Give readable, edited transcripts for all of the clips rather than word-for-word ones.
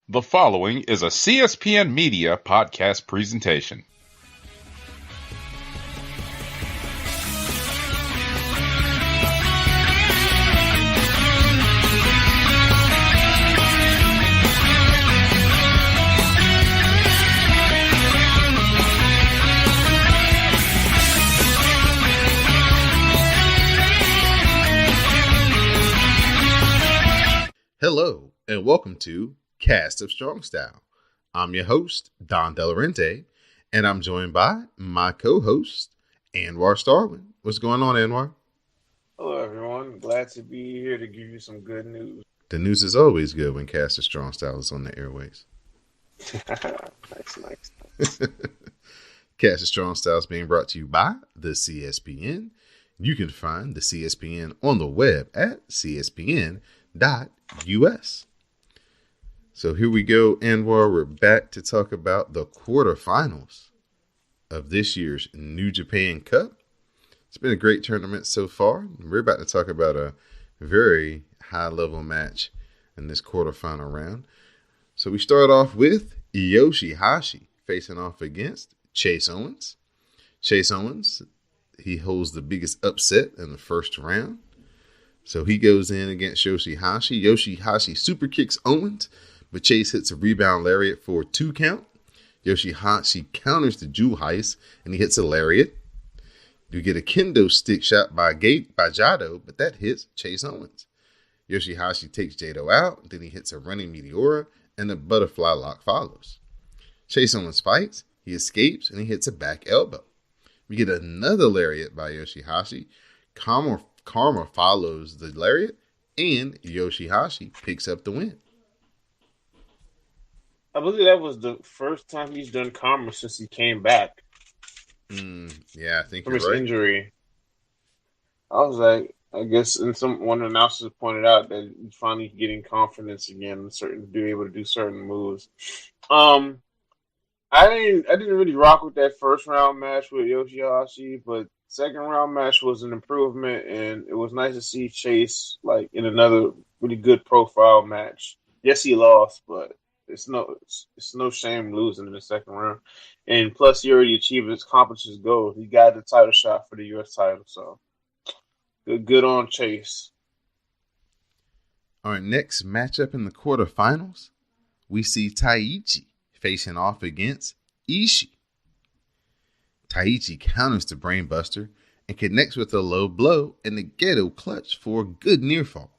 The following is a CSPN Media podcast presentation. Hello, and welcome to Cast of Strong Style. I'm your host, Don Delarente, and I'm joined by my co-host, Anwar Starwind. What's going on, Anwar? Hello, everyone. Glad to be here to give you some good news. The news is always good when Cast of Strong Style is on the airways. Nice. Cast of Strong Style is being brought to you by the CSPN. You can find the CSPN on the web at cspn.us. So here we go, Anwar. We're back to talk about the quarterfinals of this year's New Japan Cup. It's been a great tournament so far. We're about to talk about a very high-level match in this quarterfinal round. So we start off with Yoshihashi facing off against Chase Owens. Chase Owens, he holds the biggest upset in the first round. So he goes in against Yoshihashi. Yoshihashi super kicks Owens, but Chase hits a rebound lariat for a 2 count. Yoshihashi counters the Jewel Heist, and he hits a lariat. You get a kendo stick shot by Jado, but that hits Chase Owens. Yoshihashi takes Jado out, then he hits a running Meteora, and a butterfly lock follows. Chase Owens fights, he escapes, and he hits a back elbow. We get another lariat by Yoshihashi. Karma follows the lariat, and Yoshihashi picks up the win. I believe that was the first time he's done Karma since he came back Yeah, I think from you're his right. injury. I was like, I guess, and one of the announcers pointed out that he's finally getting confidence again, to be able to do certain moves. I didn't really rock with that first round match with Yoshihashi, but second round match was an improvement, and it was nice to see Chase like in another really good profile match. Yes, he lost, but it's no shame losing in the second round. And plus, he already accomplished his goal. He got the title shot for the U.S. title, so good on Chase. Our next matchup in the quarterfinals, we see Taichi facing off against Ishii. Taichi counters the brainbuster and connects with a low blow and the ghetto clutch for a good near fall.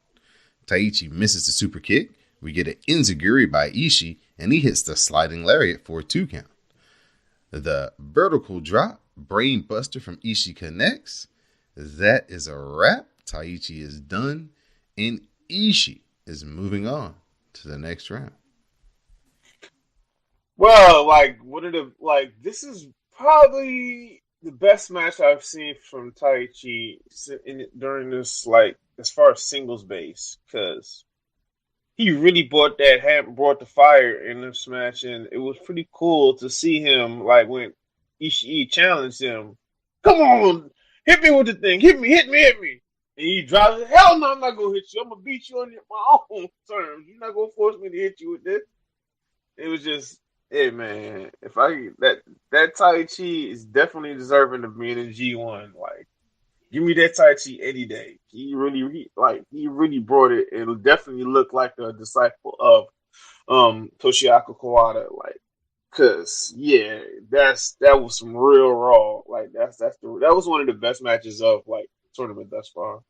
Taichi misses the super kick. We get an enziguri by Ishii, and he hits the sliding lariat for a 2 count. The vertical drop brainbuster from Ishii connects. That is a wrap. Taichi is done, and Ishii is moving on to the next round. Well, this is probably the best match I've seen from Taichi during this, as far as singles base, because he really brought the fire in this match, and it was pretty cool to see him, like, when Ishii challenged him, come on, hit me with the thing, hit me. And he drops it, hell no, I'm not going to hit you, I'm going to beat you on my own terms, you're not going to force me to hit you with this. It was just, hey man, that Taichi is definitely deserving of being in G1. Like, give me that Taichi any day. He really brought it. It'll definitely look like a disciple of Toshiaki Kawada. Like, cause yeah, that was some real raw. Like that was one of the best matches of like tournament thus far.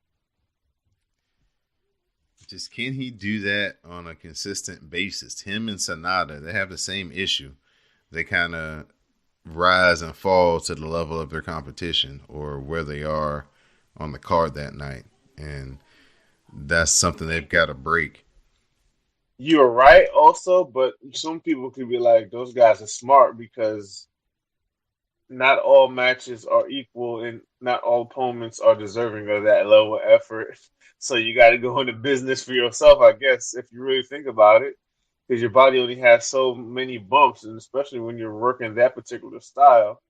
Just can he do that on a consistent basis? Him and Sanada, they have the same issue. They kind of rise and fall to the level of their competition or where they are on the card that night. And that's something they've got to break. You're right also, but some people could be like, those guys are smart because not all matches are equal and not all opponents are deserving of that level of effort. So you got to go into business for yourself, I guess, if you really think about it, because your body only has so many bumps, and especially when you're working that particular style,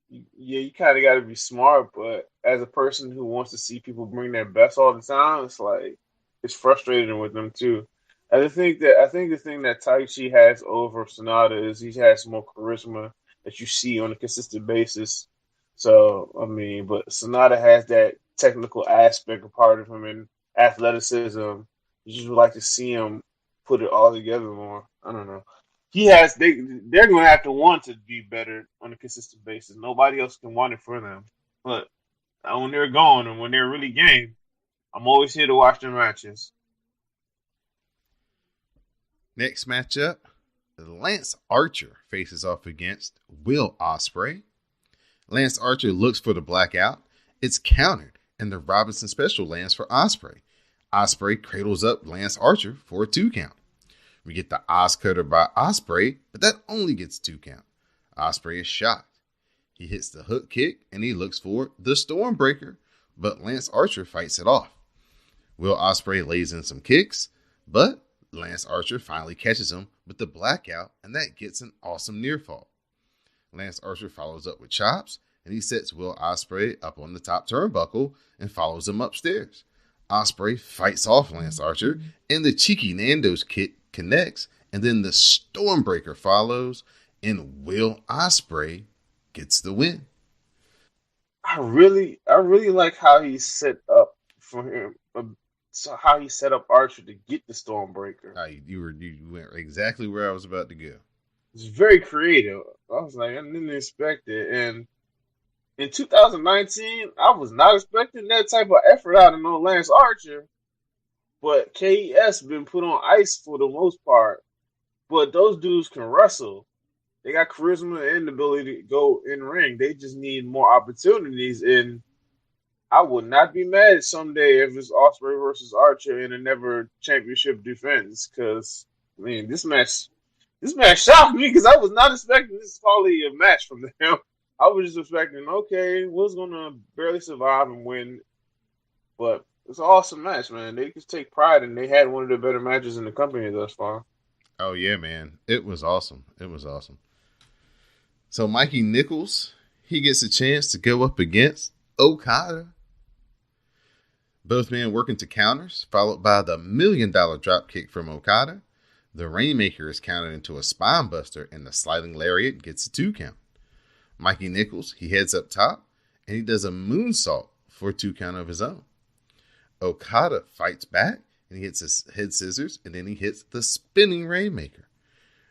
you kind of got to be smart. But as a person who wants to see people bring their best all the time, it's like it's frustrating with them too. I think the thing that Taichi has over Sonata is he has more charisma that you see on a consistent basis. So I mean, but Sonata has that technical aspect, a part of him, and athleticism. You just would like to see him put it all together more. I don't know. They're gonna have to want to be better on a consistent basis. Nobody else can want it for them. But when they're gone and when they're really game, I'm always here to watch their matches. Next matchup, Lance Archer faces off against Will Ospreay. Lance Archer looks for the blackout. It's countered, and the Robinson special lands for Ospreay. Ospreay cradles up Lance Archer for a 2 count. We get the Oz cutter by Ospreay, but that only gets 2 count. Ospreay is shocked. He hits the hook kick, and he looks for the Stormbreaker, but Lance Archer fights it off. Will Ospreay lays in some kicks, but Lance Archer finally catches him with the blackout, and that gets an awesome near fall. Lance Archer follows up with chops, and he sets Will Ospreay up on the top turnbuckle and follows him upstairs. Ospreay fights off Lance Archer, and the cheeky Nando's kick connects, and then the Stormbreaker follows, and Will Ospreay gets the win. I really like how he set up for him. So how he set up Archer to get the Stormbreaker. You went exactly where I was about to go. It's very creative. I was like, I didn't expect it. And in 2019, I was not expecting that type of effort out of no Lance Archer. But KES been put on ice for the most part. But those dudes can wrestle. They got charisma and the ability to go in ring. They just need more opportunities. And I would not be mad someday if it's Ospreay versus Archer in a never championship defense. Because I mean, this match shocked me because I was not expecting this quality of match from them. I was just expecting, okay, Will's gonna barely survive and win, but it's an awesome match, man. They just take pride, and they had one of the better matches in the company thus far. Oh yeah, man, it was awesome. It was awesome. So Mikey Nichols, he gets a chance to go up against Okada. Both men working to counters, followed by the $1 million drop kick from Okada. The Rainmaker is countered into a spine buster, and the sliding lariat gets a 2 count. Mikey Nichols, he heads up top, and he does a moonsault for a 2 count of his own. Okada fights back, and he hits his head scissors, and then he hits the spinning Rainmaker.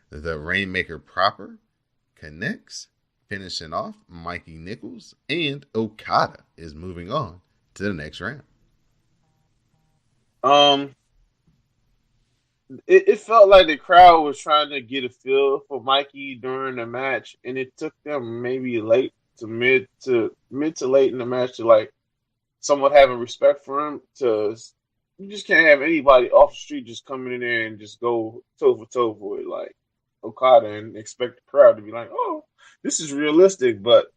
The Rainmaker proper connects, finishing off Mikey Nichols, and Okada is moving on to the next round. It felt like the crowd was trying to get a feel for Mikey during the match, and it took them maybe late to mid to late in the match to like somewhat have a respect for him. To you just can't have anybody off the street just coming in there and just go toe for toe with like Okada and expect the crowd to be like, oh, this is realistic. But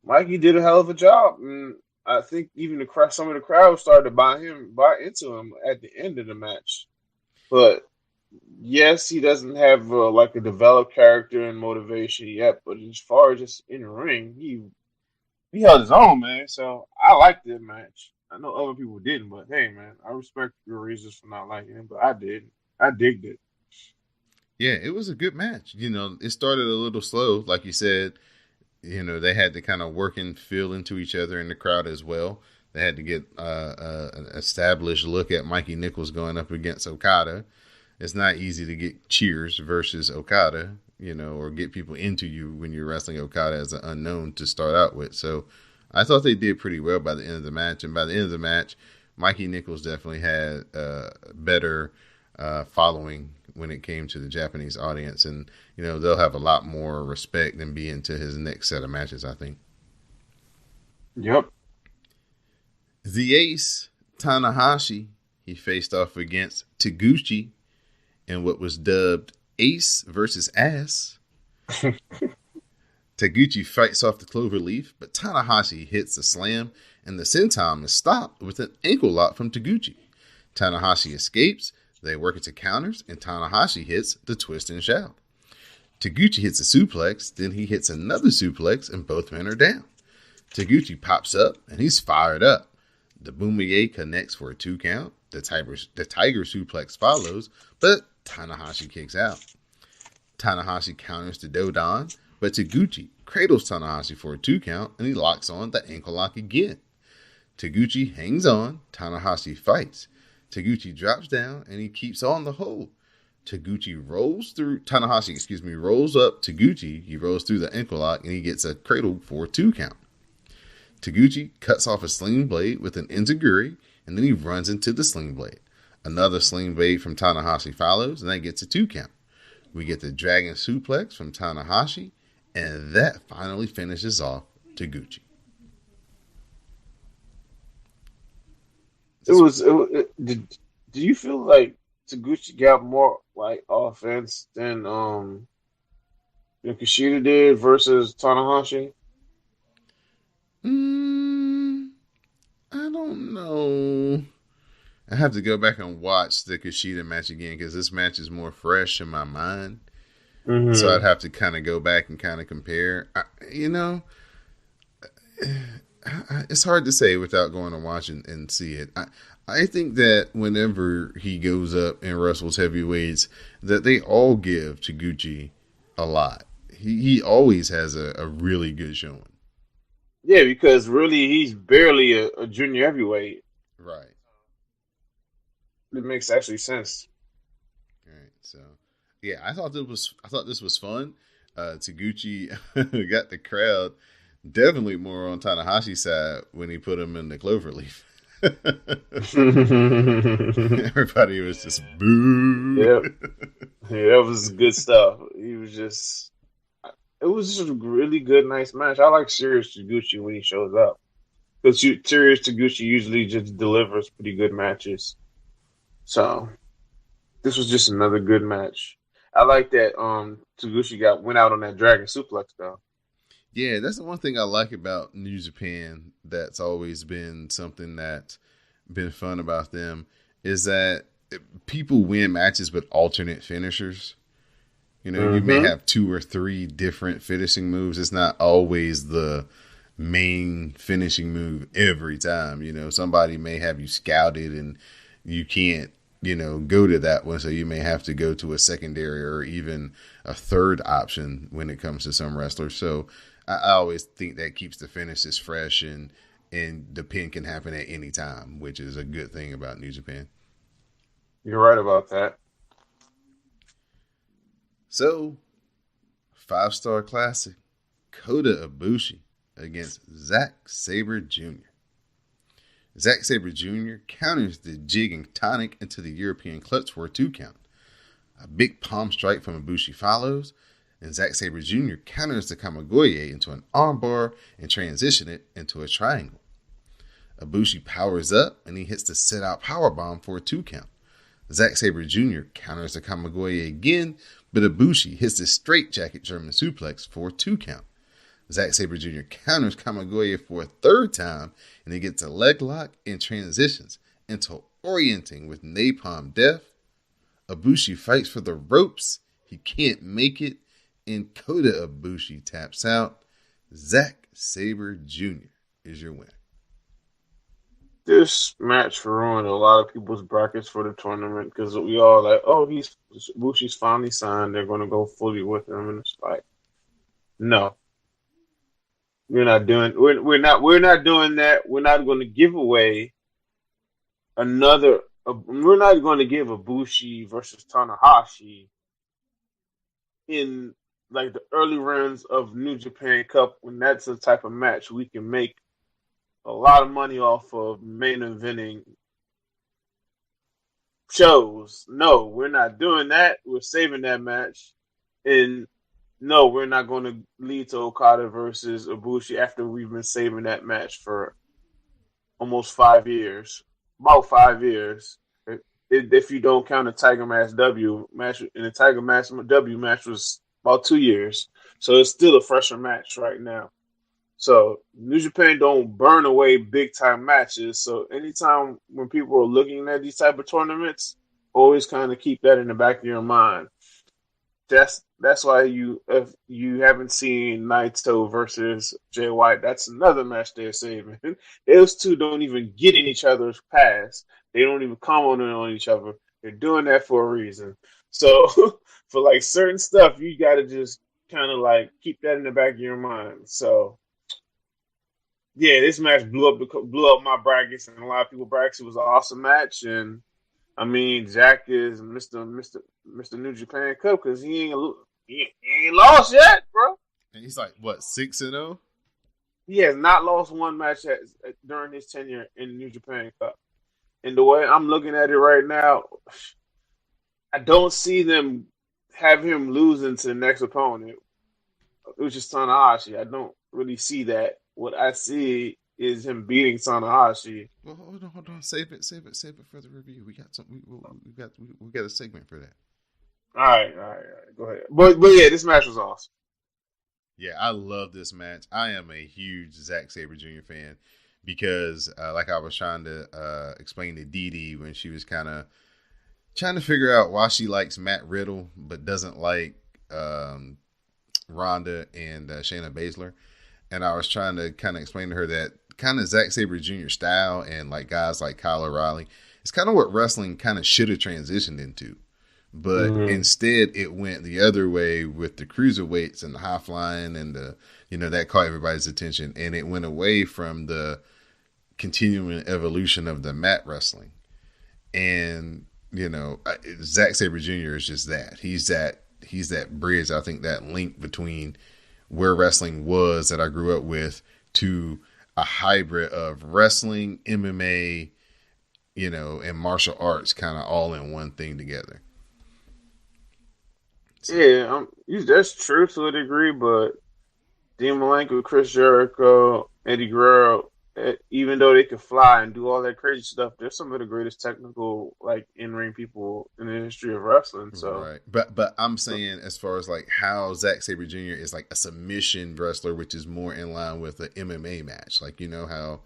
Mikey did a hell of a job, and I think even some of the crowd started to buy into him at the end of the match. But yes, he doesn't have like a developed character and motivation yet. But as far as just in the ring, he held his own, man. So I liked that match. I know other people didn't, but hey, man, I respect your reasons for not liking him. But I did. I digged it. Yeah, it was a good match. You know, it started a little slow, like you said. You know, they had to kind of work and feel into each other in the crowd as well. They had to get an established look at Mikey Nichols going up against Okada. It's not easy to get cheers versus Okada, you know, or get people into you when you're wrestling Okada as an unknown to start out with. So I thought they did pretty well by the end of the match. And by the end of the match, Mikey Nichols definitely had better following when it came to the Japanese audience. And, you know, they'll have a lot more respect and be into his next set of matches, I think. Yep. The Ace, Tanahashi, he faced off against Taguchi in what was dubbed Ace versus Ass. Taguchi fights off the cloverleaf, but Tanahashi hits the slam, and the senton is stopped with an ankle lock from Taguchi. Tanahashi escapes, they work into counters, and Tanahashi hits the twist and shout. Taguchi hits a suplex, then he hits another suplex, and both men are down. Taguchi pops up, and he's fired up. The Boomier connects for a 2 count. tiger suplex follows, but Tanahashi kicks out. Tanahashi counters to Dodon, but Taguchi cradles Tanahashi for a 2 count, and he locks on the ankle lock again. Taguchi hangs on. Tanahashi fights. Taguchi drops down, and he keeps on the hold. Tanahashi rolls up Taguchi. He rolls through the ankle lock, and he gets a cradle for a 2 count. Taguchi cuts off a sling blade with an enziguri, and then he runs into the sling blade. Another sling blade from Tanahashi follows, and that gets a 2 count. We get the dragon suplex from Tanahashi, and that finally finishes off Taguchi. Do you feel like Taguchi got more like offense than Kushida did versus Tanahashi? I don't know. I have to go back and watch the Kushida match again because this match is more fresh in my mind. Mm-hmm. So I'd have to kind of go back and kind of compare. It's hard to say without going and watching and see it. I think that whenever he goes up and wrestles heavyweights, that they all give Taguchi a lot. He always has a really good showing. Yeah, because really he's barely a junior heavyweight. Right. It makes actually sense. All right, so yeah, I thought this was fun. Taguchi got the crowd definitely more on Tanahashi's side when he put him in the cloverleaf. Everybody was just boo. Yep. Yeah, that was good stuff. It was just a really good, nice match. I like Serious Taguchi when he shows up. Because Serious Taguchi usually just delivers pretty good matches. So, this was just another good match. I like that Taguchi went out on that dragon suplex, though. Yeah, that's the one thing I like about New Japan that's always been something that's been fun about them is that people win matches with alternate finishers. You know, you may have 2 or 3 different finishing moves. It's not always the main finishing move every time. You know, somebody may have you scouted and you can't, go to that one. So you may have to go to a secondary or even a third option when it comes to some wrestlers. So I always think that keeps the finishes fresh and the pin can happen at any time, which is a good thing about New Japan. You're right about that. So, 5-star classic, Kota Ibushi against Zack Sabre Jr. Zack Sabre Jr. counters the jig and tonic into the European clutch for a 2 count. A big palm strike from Ibushi follows, and Zack Sabre Jr. counters the Kamigoye into an armbar and transition it into a triangle. Ibushi powers up, and he hits the sit-out powerbomb for a 2 count. Zack Sabre Jr. counters the Kamigoye again, but Ibushi hits the straightjacket German suplex for a 2 count. Zack Sabre Jr. counters Kamigoye for a 3rd time, and he gets a leg lock and transitions into orienting with napalm death. Ibushi fights for the ropes. He can't make it, and Kota Ibushi taps out. Zack Sabre Jr. is your winner. This match ruined a lot of people's brackets for the tournament because we all like, oh, Ibushi's finally signed. They're going to go fully with him, and it's like, no, we're not doing. We're not doing that. We're not going to give away another. We're not going to give Ibushi versus Tanahashi in like the early rounds of New Japan Cup when that's the type of match we can make a lot of money off of main eventing shows. No, we're not doing that. We're saving that match. And no, we're not going to lead to Okada versus Ibushi after we've been saving that match for almost 5 years. About 5 years. If you don't count the Tiger Mask W match, and the Tiger Mask W match was about 2 years. So it's still a fresher match right now. So New Japan don't burn away big time matches. So anytime when people are looking at these type of tournaments, always kind of keep that in the back of your mind. That's why if you haven't seen Naito versus Jay White, that's another match they're saving. Those two don't even get in each other's paths. They don't even comment on each other. They're doing that for a reason. So for like certain stuff, you got to just kind of like keep that in the back of your mind. So yeah, this match blew up my brackets and a lot of people brackets. It was an awesome match, and I mean Jack is Mister New Japan Cup because he ain't lost yet, bro. And he's like what 6-0? He has not lost one match during his tenure in New Japan Cup. And the way I'm looking at it right now, I don't see them have him losing to the next opponent, which is Tanahashi. I don't really see that. What I see is him beating Tanahashi. Well, hold on. Save it for the review. We got something. We got a segment for that. All right. Go ahead. But yeah, this match was awesome. Yeah, I love this match. I am a huge Zack Sabre Jr. fan because, like I was trying to explain to Dee Dee when she was kind of trying to figure out why she likes Matt Riddle but doesn't like Ronda and Shayna Baszler. And I was trying to kind of explain to her that kind of Zack Sabre Jr. style and like guys like Kyle O'Reilly, it's kind of what wrestling kind of should have transitioned into. But instead it went the other way with the cruiserweights and the high flying and that caught everybody's attention. And it went away from the continuing evolution of the mat wrestling. And, Zack Sabre Jr. is just that. He's that bridge, I think, that link between where wrestling was that I grew up with to a hybrid of wrestling, MMA, and martial arts kind of all in one thing together. So. Yeah, that's true to a degree, but Dean Malenko, Chris Jericho, Eddie Guerrero, even though they could fly and do all that crazy stuff, they're some of the greatest technical, like, in-ring people in the history of wrestling. So, right. But I'm saying as far as like how Zack Sabre Jr. is like a submission wrestler, which is more in line with an MMA match. Like, how,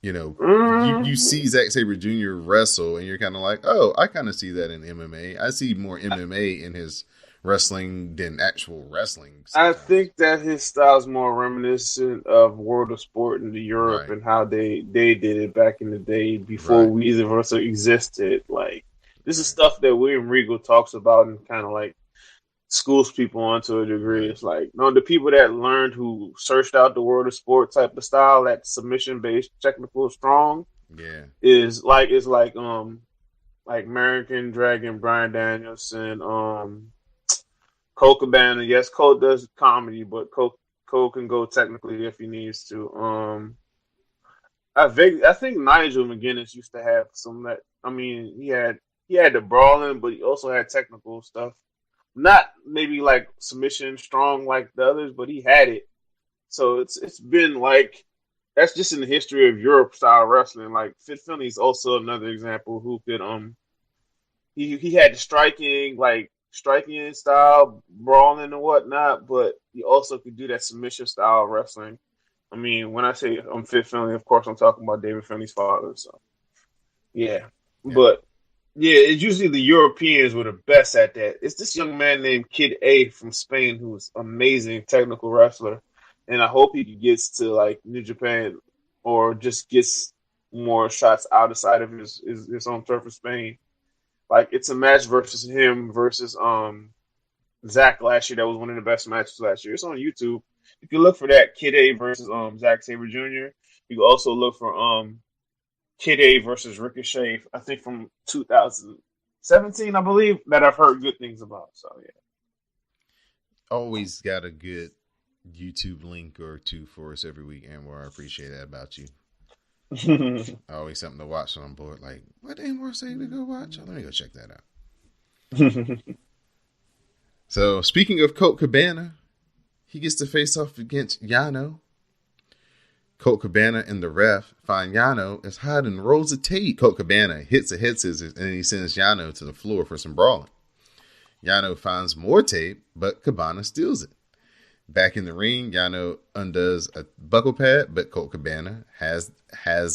you see Zack Sabre Jr. wrestle and you're kind of like, oh, I kind of see that in MMA. I see more MMA in his wrestling than actual wrestling. Sometimes. I think that his style is more reminiscent of World of Sport in Europe and how they did it back in the day before we either of us existed. Like, this is stuff that William Regal talks about and kind of like schools people on to a degree. It's like, the people that learned, who searched out the World of Sport type of style, that submission based, technical, strong. Yeah, is like American Dragon, Bryan Danielson, Cole Cabana. Yes, Cole does comedy, but Cole can go technically if he needs to. I think Nigel McGuinness used to have some that. I mean, he had the brawling, but he also had technical stuff. Not maybe like submission strong like the others, but he had it. So it's been like, that's just in the history of Europe style wrestling. Like Fit Finley is also another example who could he had the striking style, brawling and whatnot, but he also could do that submission style wrestling. I mean, when I say I'm Fit Finley, of course I'm talking about David Finley's father. So yeah. But yeah, it's usually the Europeans were the best at that. It's this young man named Kid A from Spain who's amazing technical wrestler, and I hope he gets to like New Japan or just gets more shots outside of his own turf of Spain. Like, it's a match versus him versus Zach last year. That was one of the best matches last year. It's on YouTube. You can look for that, Kid A versus Zack Sabre Jr. You can also look for Kid A versus Ricochet, I think from 2017, I believe, that I've heard good things about. So yeah. Always got a good YouTube link or two for us every week, Anwar. I appreciate that about you. Always something to watch on board. Like, what did Anwar say to go watch? Let me go check that out. So, speaking of Colt Cabana, he gets to face off against Yano. Colt Cabana and the ref find Yano is hiding rolls of tape. Colt Cabana hits a head scissors and he sends Yano to the floor for some brawling. Yano finds more tape, but Cabana steals it. Back in the ring, Yano undoes a buckle pad, but Colt Cabana has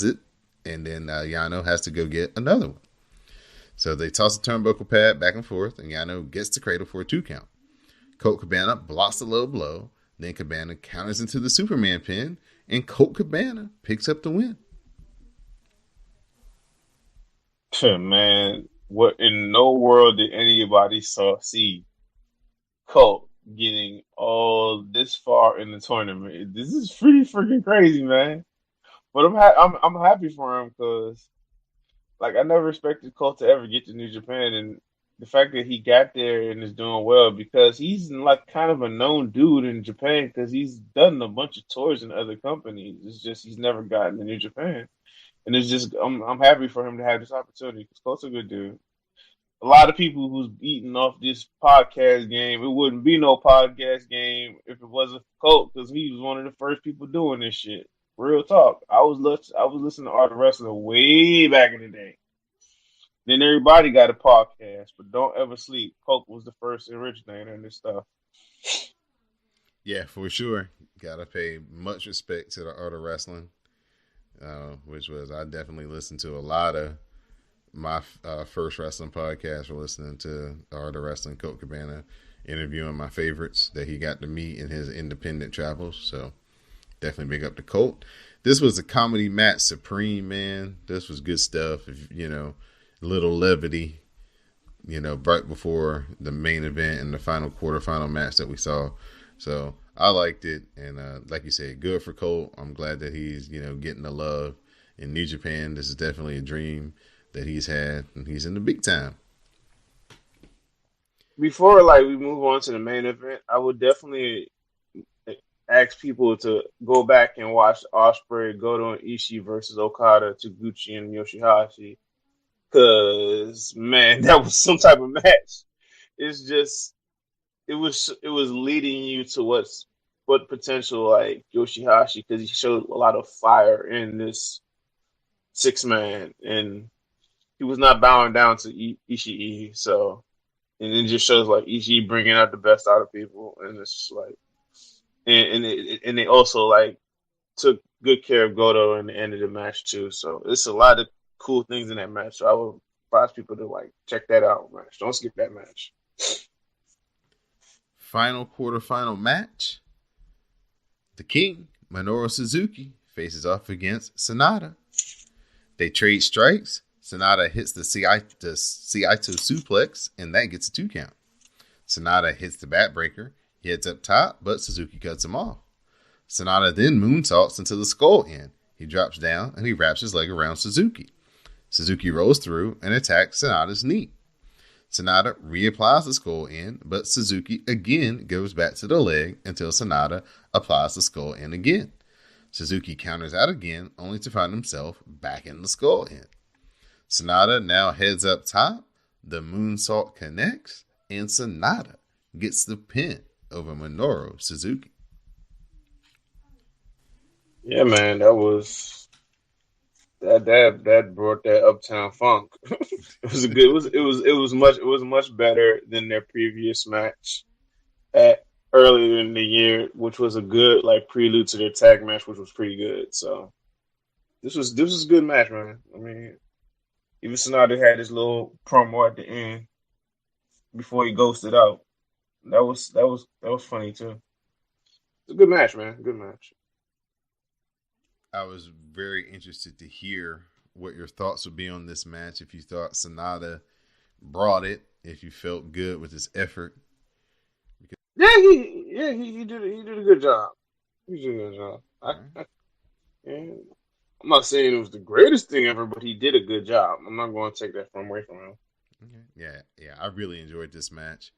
it, and then Yano has to go get another one. So they toss the turnbuckle pad back and forth, and Yano gets the cradle for a 2 count. Colt Cabana blocks the low blow, then Cabana counters into the Superman pin, and Colt Cabana picks up the win. Man, what in no world did anybody see Colt getting all this far in the tournament? This is pretty freaking crazy, man. But I'm happy for him because like I never expected Colt to ever get to New Japan, and the fact that he got there and is doing well because he's like kind of a known dude in Japan because he's done a bunch of tours in other companies. It's just he's never gotten to New Japan, and it's just I'm happy for him to have this opportunity because Colt's a good dude. A lot of people who's eating off this podcast game, it wouldn't be no podcast game if it wasn't for Colt because he was one of the first people doing this shit. Real talk. I was listening to Art of Wrestling way back in the day. Then everybody got a podcast, but don't ever sleep. Colt was the first originator in this stuff. Yeah, for sure. Gotta pay much respect to the Art of Wrestling, which was I definitely listened to a lot of my first wrestling podcast for listening to the Art of Wrestling, Colt Cabana, interviewing my favorites that he got to meet in his independent travels. So definitely big up to Colt. This was a comedy match supreme, man. This was good stuff. If, little levity, right before the main event and the final quarterfinal match that we saw. So I liked it. And like you said, good for Colt. I'm glad that he's, getting the love in New Japan. This is definitely a dream that he's had, and he's in the big time. Before we move on to the main event, I would definitely ask people to go back and watch Ospreay, Goto, and Ishii versus Okada, Taguchi, and Yoshihashi. Cause man, that was some type of match. It's just it was leading you to what potential like Yoshihashi because he showed a lot of fire in this 6-man and he was not bowing down to Ishii. So and it just shows like Ishii bringing out the best out of people and it's just like and they also like took good care of Goto in the end of the match too. So it's a lot of cool things in that match. So I would advise people to check that out, man. Don't skip that match. Final quarterfinal match. The King, Minoru Suzuki, faces off against Sanada. They trade strikes. Sanada hits the Saito suplex, and that gets a 2 count. Sanada hits the backbreaker. He heads up top, but Suzuki cuts him off. Sanada then moonsaults into the skull end. He drops down, and he wraps his leg around Suzuki. Suzuki rolls through and attacks Sanada's knee. Sanada reapplies the skull end, but Suzuki again goes back to the leg until Sanada applies the skull end again. Suzuki counters out again, only to find himself back in the skull end. Sanada now heads up top, the moonsault connects, and Sanada gets the pin over Minoru Suzuki. Yeah, man, that was that brought that Uptown Funk. It was a good. It was much better than their previous match at earlier in the year, which was a good prelude to their tag match, which was pretty good. So this was a good match, man. I mean, even Sonata had his little promo at the end before he ghosted out. That was funny too. It's a good match, man. Good match. I was very interested to hear what your thoughts would be on this match. If you thought Sanada brought it, if you felt good with his effort. He did a good job. He did a good job. I'm not saying it was the greatest thing ever, but he did a good job. I'm not going to take that away from him. Okay. Yeah. I really enjoyed this match.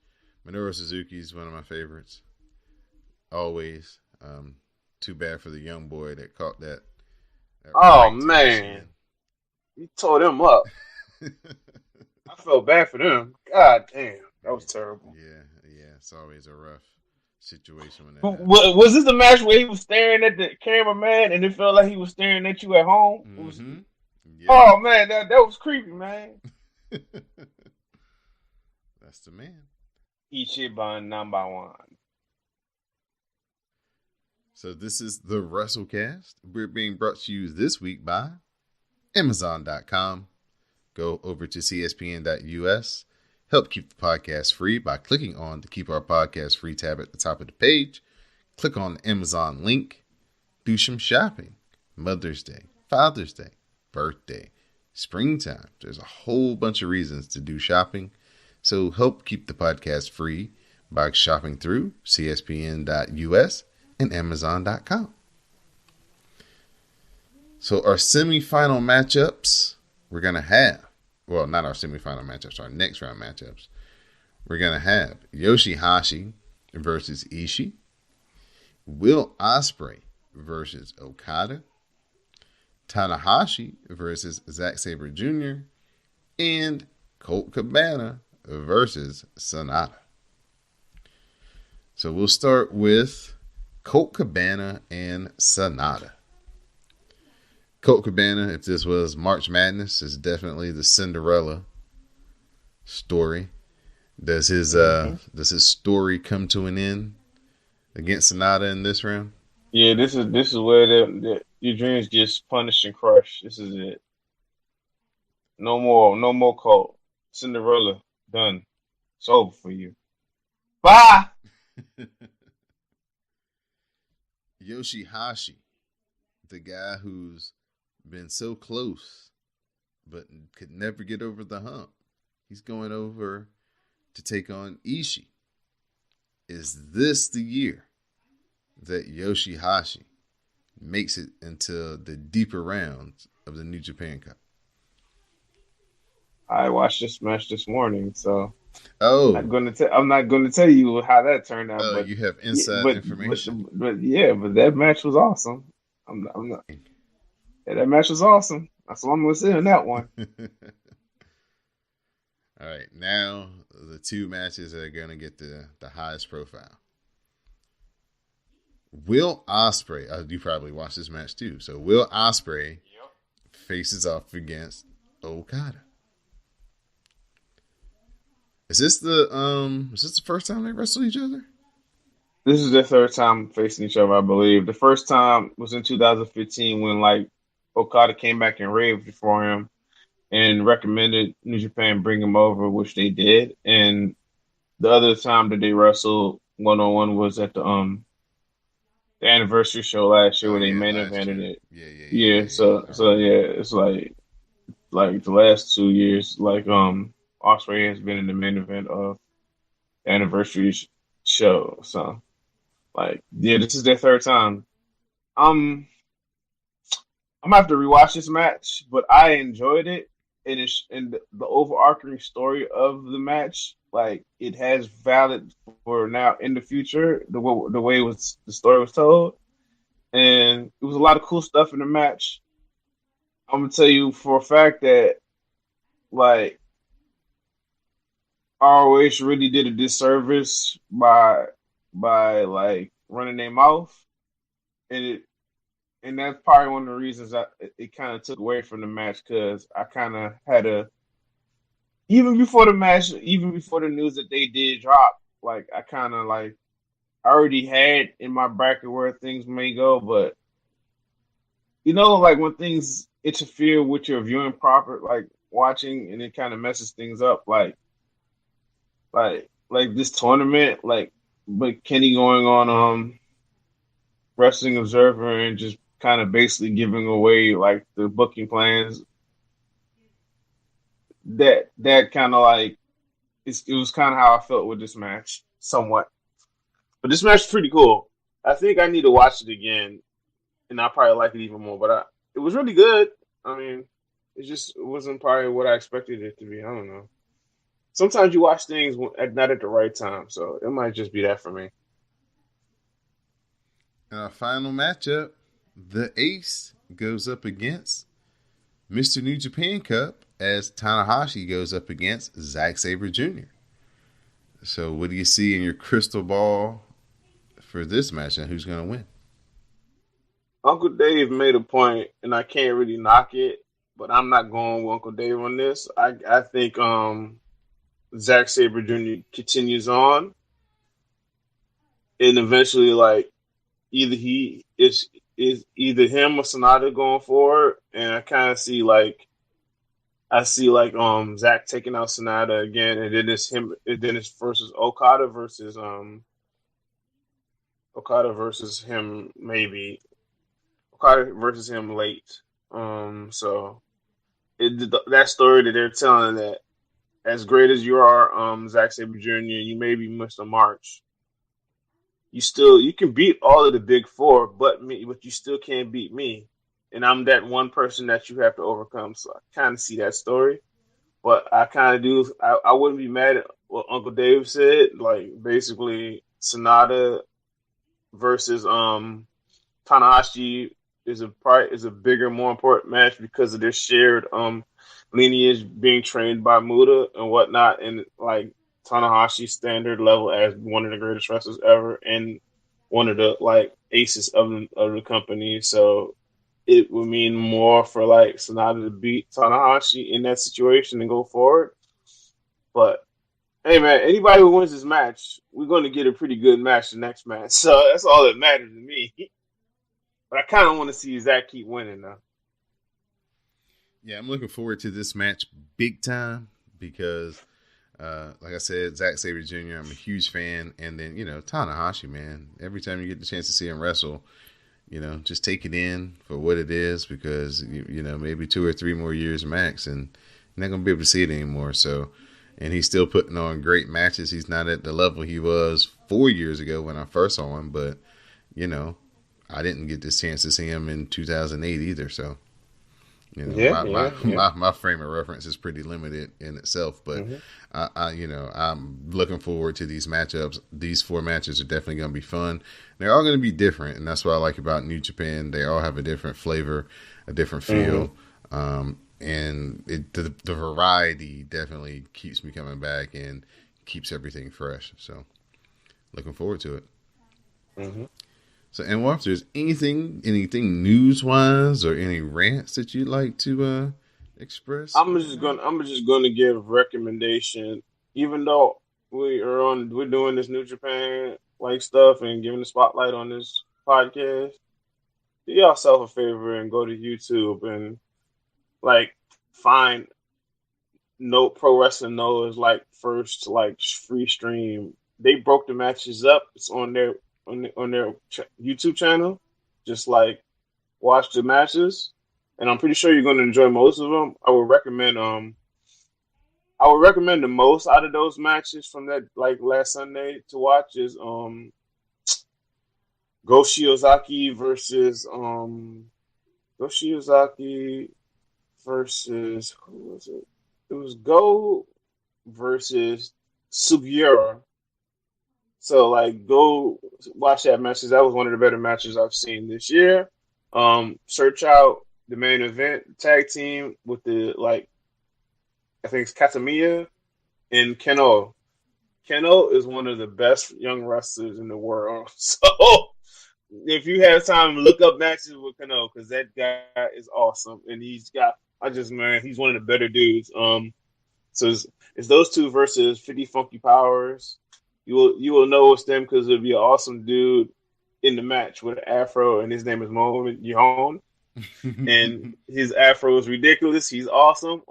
Minoru Suzuki is one of my favorites. Always. Too bad for the young boy that caught that. Oh man, he tore them up. I felt bad for them. God damn, that was terrible. Yeah, it's always a rough situation when that was this the match where he was staring at the cameraman and it felt like he was staring at you at home? Mm-hmm. Yeah. Oh man, that was creepy, man. That's the man. Ichiban number 1. So this is the WrestleCast. We're being brought to you this week by Amazon.com. Go over to CSPN.us. Help keep the podcast free by clicking on the Keep Our Podcast Free tab at the top of the page. Click on the Amazon link. Do some shopping. Mother's Day, Father's Day, birthday, springtime. There's a whole bunch of reasons to do shopping. So help keep the podcast free by shopping through CSPN.us and Amazon.com. So our semifinal matchups we're going to have, well, not our semifinal matchups, our next round matchups. We're going to have Yoshihashi versus Ishii, Will Ospreay versus Okada, Tanahashi versus Zack Sabre Jr., and Colt Cabana versus Sonata. So we'll start with Colt Cabana and Sonata. Colt Cabana, if this was March Madness, is definitely the Cinderella story. Does his story come to an end against Sonata in this round? Yeah, this is where your dreams get punished and crushed. This is it. No more Colt. Cinderella, done. It's over for you. Bye. Yoshihashi, the guy who's been so close but could never get over the hump. He's going over to take on Ishii. Is this the year that Yoshihashi makes it into the deeper rounds of the New Japan Cup? I watched this match this morning, so I'm not going to tell you how that turned out. But you have inside information. But that match was awesome. I'm not. Yeah, that match was awesome. That's what I'm going to say on that one. All right, now the two matches that are going to get the highest profile. Will Ospreay, you probably watched this match too. So Will Ospreay faces off against Okada. Is this the first time they wrestle each other? This is their third time facing each other, I believe. The first time was in 2015 when Okada came back and raved for him and recommended New Japan bring him over, which they did. And the other time that they wrestled one-on-one was at the anniversary show last year where they main evented it. Yeah. So it's like the last 2 years, Ospreay has been in the main event of the anniversary show. So this is their third time. I'm gonna have to rewatch this match, but I enjoyed it. And the overarching story of the match, it has valid for now in the future. The way the story was told, and it was a lot of cool stuff in the match. I'm gonna tell you for a fact that ROH really did a disservice by running their mouth, and that's probably one of the reasons it kind of took away from the match, because I kind of had even before the match, even before the news that they did drop, I kind of I already had in my bracket where things may go, but when things interfere with your viewing watching, and it kind of messes things up, this tournament, but Kenny going on Wrestling Observer and just kind of basically giving away the booking plans. That kind of it was kind of how I felt with this match, somewhat. But this match is pretty cool. I think I need to watch it again, and I'll probably like it even more. But it was really good. I mean, it wasn't probably what I expected it to be. I don't know. Sometimes you watch things not at the right time, so it might just be that for me. Our final matchup, the Ace goes up against Mr. New Japan Cup as Tanahashi goes up against Zack Sabre Jr. So what do you see in your crystal ball for this match, and who's going to win? Uncle Dave made a point, and I can't really knock it, but I'm not going with Uncle Dave on this. I think Zack Sabre Jr. continues on, and eventually, either he is either him or Sonata going forward, and I kind of see Zack taking out Sonata again, and then it's him. And then it's versus Okada versus him, maybe Okada versus him late. So that story that they're telling, that as great as you are, Zack Sabre Jr., you may be Mr. March. You can beat all of the big four, but me, but you still can't beat me. And I'm that one person that you have to overcome. So I kind of see that story, but I kind of do. I wouldn't be mad at what Uncle Dave said. Like basically, Sonata versus Tanahashi is a bigger, more important match because of their shared lineage, being trained by Muda and whatnot, and like Tanahashi's standard level as one of the greatest wrestlers ever and one of the like aces of the company. So it would mean more for like Sonata to beat Tanahashi in that situation and go forward. But hey man, anybody who wins this match, we're going to get a pretty good match the next match. So that's all that matters to me. But I kind of want to see Zach keep winning now. Yeah, I'm looking forward to this match big time because, like I said, Zack Sabre Jr., I'm a huge fan. And then, Tanahashi, man, every time you get the chance to see him wrestle, just take it in for what it is because, maybe 2 or 3 more years max and you're not going to be able to see it anymore. So, and he's still putting on great matches. He's not at the level he was 4 years ago when I first saw him, but, I didn't get this chance to see him in 2008 either. So, my frame of reference is pretty limited in itself, but I'm looking forward to these matchups. These 4 matches are definitely going to be fun. They're all going to be different, and that's what I like about New Japan. They all have a different flavor, a different feel, and the variety definitely keeps me coming back and keeps everything fresh. So, looking forward to it. So, Anwar, if there's anything news-wise or any rants that you'd like to express, I'm just gonna give recommendation. Even though we're doing this New Japan like stuff and giving the spotlight on this podcast, do yourself a favor and go to YouTube and like find No Pro Wrestling Noah's like first like free stream. They broke the matches up. It's on their YouTube channel. Just like watch the matches, and I'm pretty sure you're going to enjoy most of them. I would recommend the most out of those matches from that like last Sunday to watch is Go Shiozaki versus who was it? It was Go versus Sugiura. So like go watch that match. That was one of the better matches I've seen this year. Search out the main event tag team with the like I think it's Katamiya and Keno. Keno is one of the best young wrestlers in the world. So if you have time, look up matches with Keno because that guy is awesome and he's one of the better dudes. So it's those two versus 50 Funky Powers. You will know it's them because it'll be an awesome dude in the match with an afro, and his name is Mohamed Yahoun. And his afro is ridiculous. He's awesome.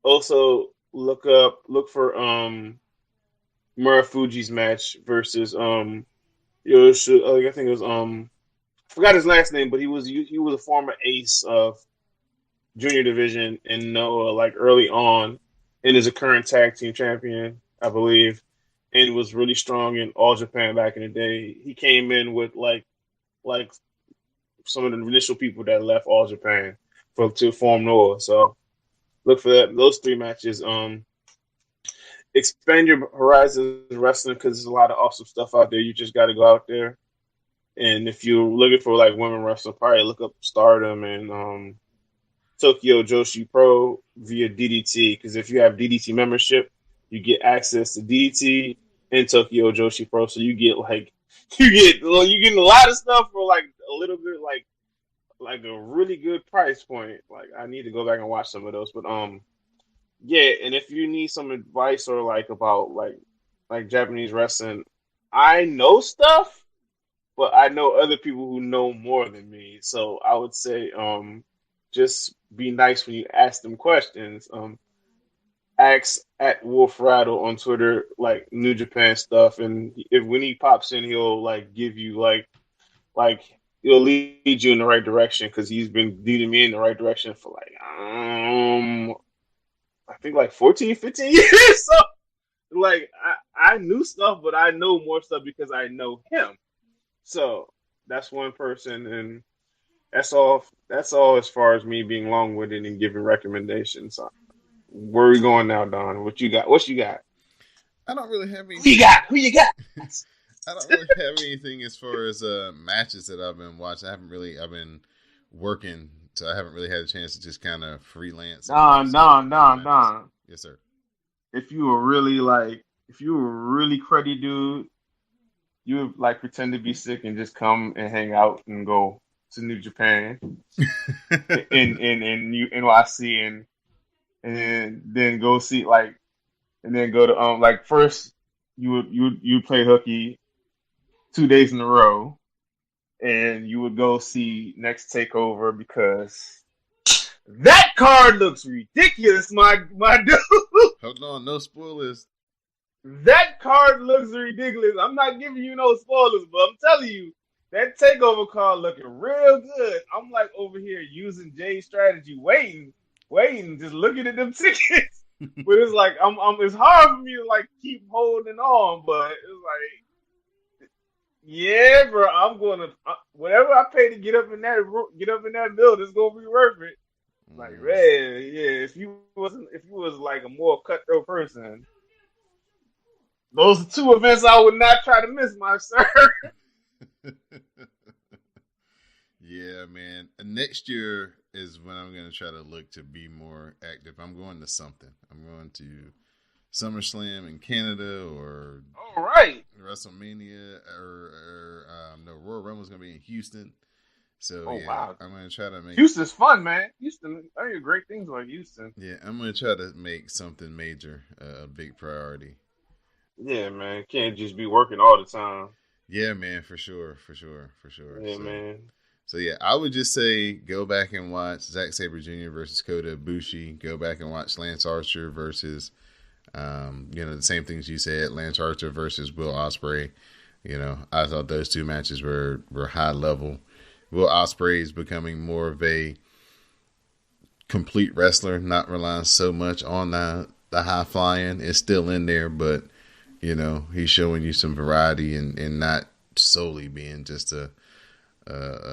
Also look for Murafuji's match versus I think it was I forgot his last name, but he was a former ace of junior division in Noah like early on, and is a current tag team champion, I believe. And was really strong in All Japan back in the day. He came in with like some of the initial people that left All Japan to form Noah. So look for that. Those 3 matches. Expand your horizons wrestling because there's a lot of awesome stuff out there. You just got to go out there. And if you're looking for like women wrestling, probably look up Stardom and Tokyo Joshi Pro via DDT. Because if you have DDT membership, you get access to DDT and Tokyo Joshi Pro, so you get a lot of stuff for like a little bit like a really good price point. Like I need to go back and watch some of those, but yeah. And if you need some advice or like about like Japanese wrestling, I know stuff, but I know other people who know more than me. So I would say just be nice when you ask them questions. Ask at Wolf Rattle on Twitter, like New Japan stuff, and when he pops in, he'll like give you like it'll lead you in the right direction because he's been leading me in the right direction for like I think like 14, 15 years. So like I knew stuff, but I know more stuff because I know him. So that's one person, and that's all. That's all as far as me being long-winded and giving recommendations. So, where are we going now, Don? What you got? What you got? I don't really have anything. Who you got? Who you got? I don't really have anything as far as matches that I've been watching. I've been working, so I haven't really had a chance to just kind of freelance. Don. Yes, sir. If you were really cruddy dude, you would like pretend to be sick and just come and hang out and go to New Japan in NYC and then go see and then go to first you would play hooky 2 days in a row, and you would go see Next Takeover because that card looks ridiculous, my dude. Hold on, no spoilers. That card looks ridiculous. I'm not giving you no spoilers, but I'm telling you, that Takeover card looking real good. I'm like over here using Jay's strategy, waiting, just looking at them tickets. But it's like it's hard for me to like keep holding on, but it's like, yeah, bro, I'm gonna whatever I pay to get up in that building, it's gonna be worth it. Like, man, yeah. If you was like a more cutthroat person, those are two events I would not try to miss, my sir. Yeah, man. Next year is when I'm going to try to look to be more active. I'm going to something. I'm going to SummerSlam in Canada or all right, WrestleMania or no, Royal Rumble is going to be in Houston. So wow. I'm going to try to make Houston's fun, man. Houston, I hear great things about Houston. Yeah, I'm going to try to make something major a big priority. Yeah, man. Can't just be working all the time. Yeah, man, for sure. Yeah, man. So, yeah, I would just say go back and watch Zack Sabre Jr. versus Kota Ibushi. Go back and watch Lance Archer versus, the same things you said, Lance Archer versus Will Ospreay. I thought those two matches were high level. Will Ospreay is becoming more of a complete wrestler, not relying so much on the high flying. It's still in there, but he's showing you some variety and not solely being just a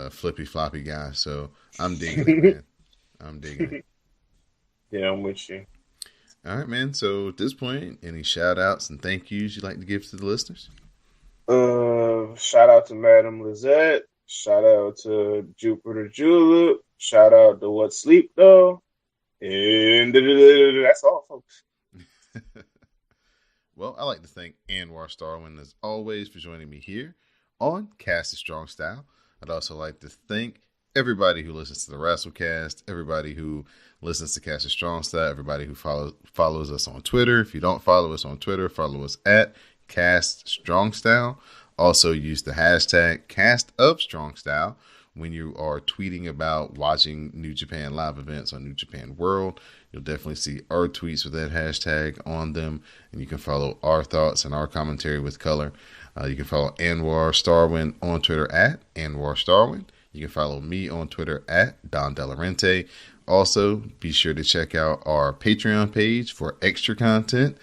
flippy floppy guy. So I'm digging it, man. I'm digging it. Yeah, I'm with you. All right, man. So at this point, any shout outs and thank yous you'd like to give to the listeners? Shout out to Madam Lizette. Shout out to Jupiter Julep. Shout out to What Sleep Though. And that's all, folks. Well, I'd like to thank Anwar Starwind as always for joining me here on Cast of Strong Style. I'd also like to thank everybody who listens to the Wrestlecast, everybody who listens to Cast of Strong Style, everybody who follows us on Twitter. If you don't follow us on Twitter, follow us at Cast Strong Style. Also use the hashtag Cast of Strong Style when you are tweeting about watching New Japan live events on New Japan World. You'll definitely see our tweets with that hashtag on them, and you can follow our thoughts and our commentary with color. You can follow Anwar Starwind on Twitter at Anwar Starwind. You can follow me on Twitter at Don Delarente. Also, be sure to check out our Patreon page for extra content.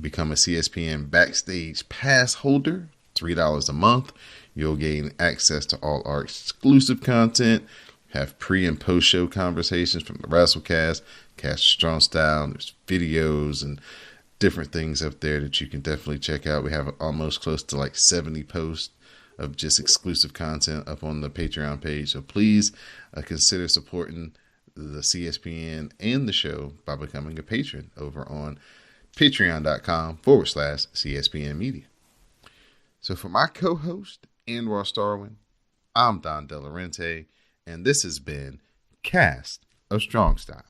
Become a CSPN Backstage Pass holder, $3 a month. You'll gain access to all our exclusive content, have pre and post show conversations from the Wrestlecast, Cast Strong Style. There's videos and different things up there that you can definitely check out. We have almost close to like 70 posts of just exclusive content up on the Patreon page. So please consider supporting the CSPN and the show by becoming a patron over on patreon.com/CSPN Media. So for my co-host, Anwar Starwind, I'm Don Delarente, and this has been Cast of Strong Style.